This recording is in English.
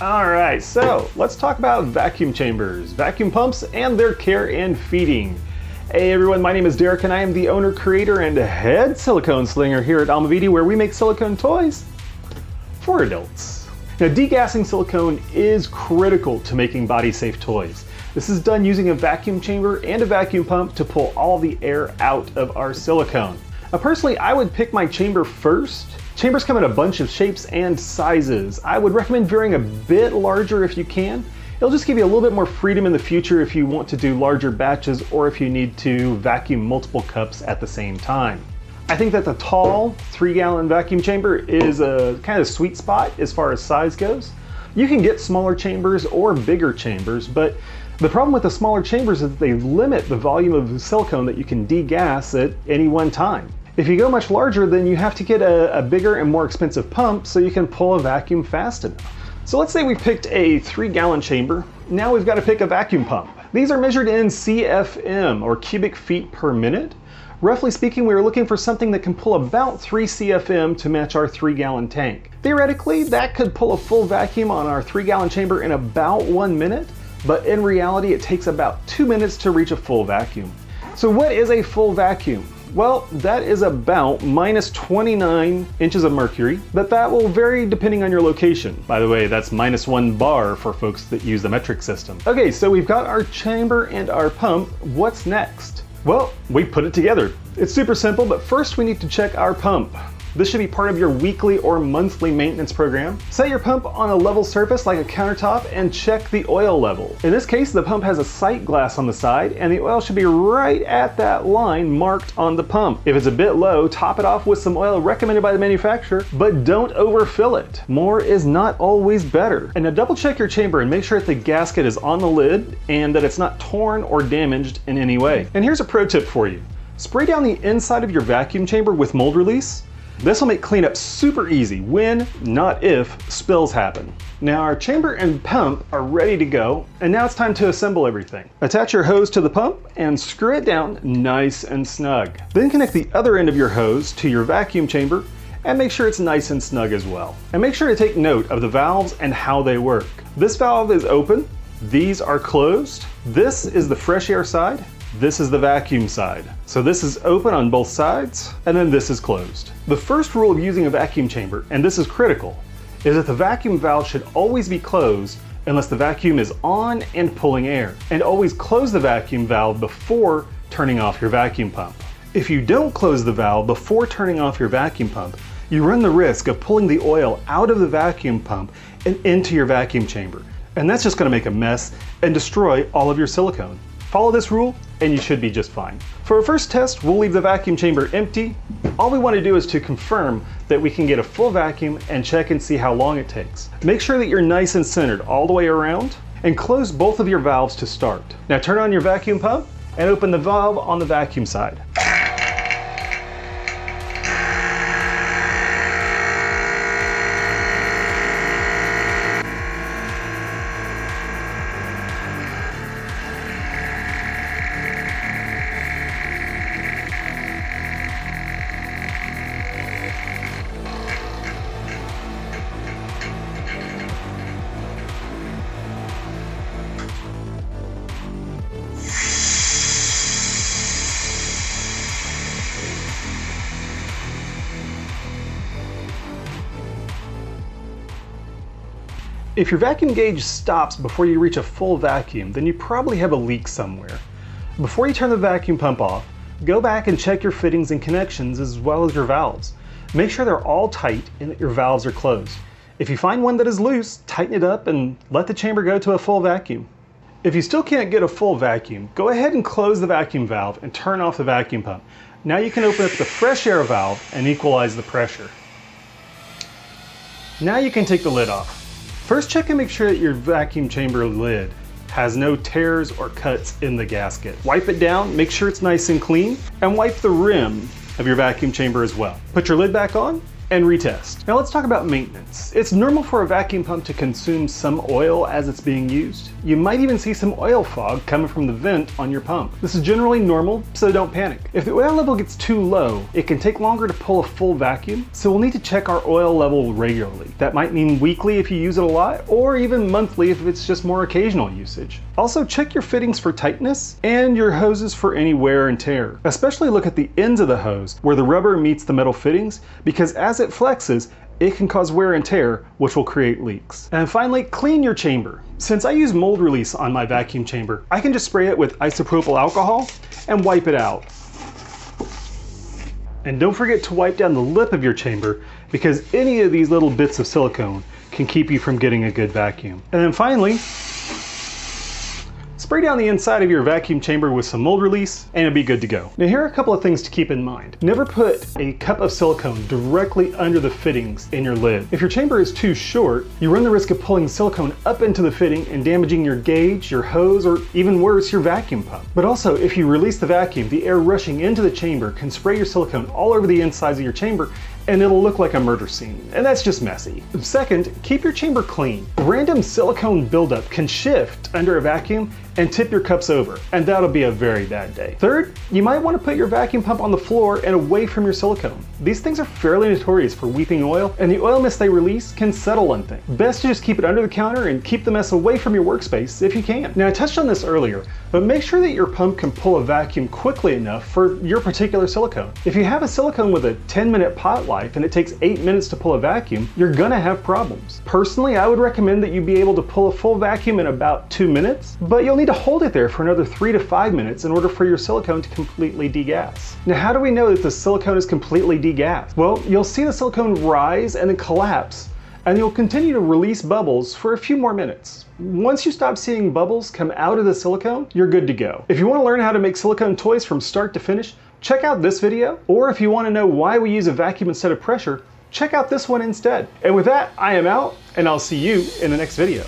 Alright, so let's talk about vacuum chambers, vacuum pumps, and their care and feeding. Hey everyone, my name is Derek and I am the owner, creator, and head silicone slinger here at Almavidi, where we make silicone toys for adults. Now, degassing silicone is critical to making body-safe toys. This is done using a vacuum chamber and a vacuum pump to pull all the air out of our silicone. Now, personally, I would pick my chamber first. Chambers come in a bunch of shapes and sizes. I would recommend varying a bit larger if you can. It'll just give you a little bit more freedom in the future if you want to do larger batches or if you need to vacuum multiple cups at the same time. I think that the tall 3-gallon vacuum chamber is a kind of sweet spot as far as size goes. You can get smaller chambers or bigger chambers, but the problem with the smaller chambers is that they limit the volume of silicone that you can degas at any one time. If you go much larger, then you have to get a bigger and more expensive pump so you can pull a vacuum fast enough. So let's say we picked a 3-gallon chamber. Now we've got to pick a vacuum pump. These are measured in CFM, or cubic feet per minute. Roughly speaking, we were looking for something that can pull about 3 CFM to match our 3-gallon tank. Theoretically, that could pull a full vacuum on our 3-gallon chamber in about 1 minute, but in reality, it takes about 2 minutes to reach a full vacuum. So what is a full vacuum? Well, that is about minus 29 inches of mercury, but that will vary depending on your location. By the way, that's minus 1 bar for folks that use the metric system. Okay, so we've got our chamber and our pump. What's next? Well, we put it together. It's super simple, but first we need to check our pump. This should be part of your weekly or monthly maintenance program. Set your pump on a level surface like a countertop and check the oil level. In this case, the pump has a sight glass on the side and the oil should be right at that line marked on the pump. If it's a bit low, top it off with some oil recommended by the manufacturer, but don't overfill it. More is not always better. And now double check your chamber and make sure that the gasket is on the lid and that it's not torn or damaged in any way. And here's a pro tip for you. Spray down the inside of your vacuum chamber with mold release. This will make cleanup super easy when, not if, spills happen. Now our chamber and pump are ready to go, and now it's time to assemble everything. Attach your hose to the pump and screw it down nice and snug. Then connect the other end of your hose to your vacuum chamber and make sure it's nice and snug as well. And make sure to take note of the valves and how they work. This valve is open, these are closed, this is the fresh air side, this is the vacuum side. So this is open on both sides, and then this is closed. The first rule of using a vacuum chamber, and this is critical, is that the vacuum valve should always be closed unless the vacuum is on and pulling air. And always close the vacuum valve before turning off your vacuum pump. If you don't close the valve before turning off your vacuum pump, you run the risk of pulling the oil out of the vacuum pump and into your vacuum chamber. And that's just gonna make a mess and destroy all of your silicone. Follow this rule and you should be just fine. For our first test, we'll leave the vacuum chamber empty. All we want to do is to confirm that we can get a full vacuum and check and see how long it takes. Make sure that you're nice and centered all the way around and close both of your valves to start. Now turn on your vacuum pump and open the valve on the vacuum side. If your vacuum gauge stops before you reach a full vacuum, then you probably have a leak somewhere. Before you turn the vacuum pump off, go back and check your fittings and connections as well as your valves. Make sure they're all tight and that your valves are closed. If you find one that is loose, tighten it up and let the chamber go to a full vacuum. If you still can't get a full vacuum, go ahead and close the vacuum valve and turn off the vacuum pump. Now you can open up the fresh air valve and equalize the pressure. Now you can take the lid off. First, check and make sure that your vacuum chamber lid has no tears or cuts in the gasket. Wipe it down, make sure it's nice and clean, and wipe the rim of your vacuum chamber as well. Put your lid back on and retest. Now let's talk about maintenance. It's normal for a vacuum pump to consume some oil as it's being used. You might even see some oil fog coming from the vent on your pump. This is generally normal, so don't panic. If the oil level gets too low, it can take longer to pull a full vacuum, so we'll need to check our oil level regularly. That might mean weekly if you use it a lot, or even monthly if it's just more occasional usage. Also, check your fittings for tightness and your hoses for any wear and tear. Especially look at the ends of the hose where the rubber meets the metal fittings, because as it flexes, it can cause wear and tear, which will create leaks. And finally, clean your chamber. Since I use mold release on my vacuum chamber, I can just spray it with isopropyl alcohol and wipe it out. And don't forget to wipe down the lip of your chamber, because any of these little bits of silicone can keep you from getting a good vacuum. And then finally, spray down the inside of your vacuum chamber with some mold release and it'll be good to go. Now here are a couple of things to keep in mind. Never put a cup of silicone directly under the fittings in your lid. If your chamber is too short, you run the risk of pulling silicone up into the fitting and damaging your gauge, your hose, or even worse, your vacuum pump. But also, if you release the vacuum, the air rushing into the chamber can spray your silicone all over the insides of your chamber, and it'll look like a murder scene, and that's just messy. Second, keep your chamber clean. Random silicone buildup can shift under a vacuum and tip your cups over, and that'll be a very bad day. Third, you might want to put your vacuum pump on the floor and away from your silicone. These things are fairly notorious for weeping oil, and the oil mist they release can settle on things. Best to just keep it under the counter and keep the mess away from your workspace if you can. Now I touched on this earlier, but make sure that your pump can pull a vacuum quickly enough for your particular silicone. If you have a silicone with a 10-minute pot life and it takes 8 minutes to pull a vacuum, you're gonna have problems. Personally, I would recommend that you be able to pull a full vacuum in about 2 minutes, but you'll need to hold it there for another 3 to 5 minutes in order for your silicone to completely degas. Now, how do we know that the silicone is completely degassed? Well, you'll see the silicone rise and then collapse, and you'll continue to release bubbles for a few more minutes. Once you stop seeing bubbles come out of the silicone, you're good to go. If you want to learn how to make silicone toys from start to finish, check out this video, or if you want to know why we use a vacuum instead of pressure, check out this one instead. And with that, I am out, and I'll see you in the next video.